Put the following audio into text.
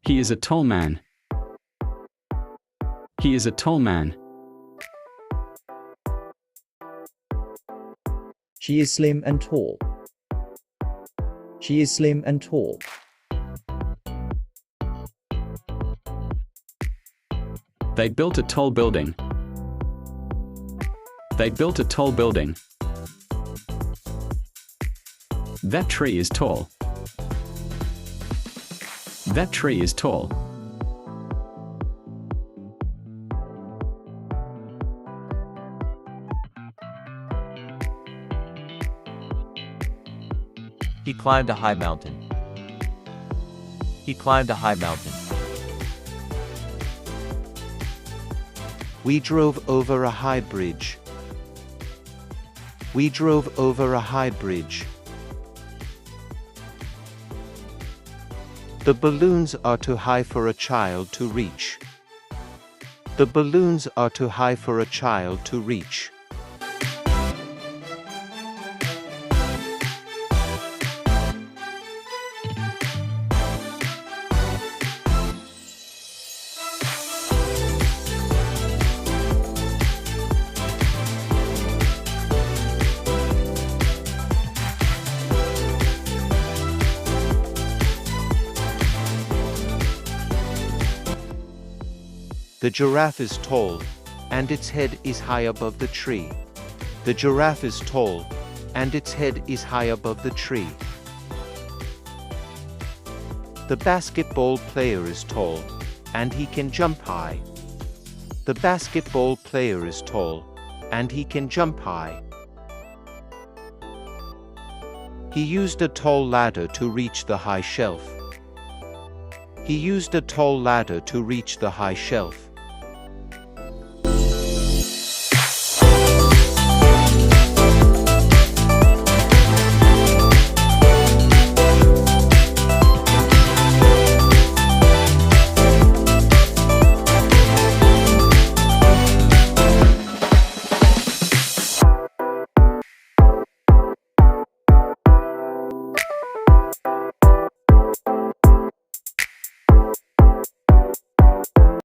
He is a tall man. He is a tall man. She is slim and tall. She is slim and tall. They built a tall building. They built a tall building. That tree is tall. That tree is tall. He climbed a high mountain. He climbed a high mountain. We drove over a high bridge. We drove over a high bridge. The balloons are too high for a child to reach. The balloons are too high for a child to reach. The giraffe is tall, and its head is high above the tree. The giraffe is tall, and its head is high above the tree. The basketball player is tall, and he can jump high. The basketball player is tall, and he can jump high. He used a tall ladder to reach the high shelf. He used a tall ladder to reach the high shelf.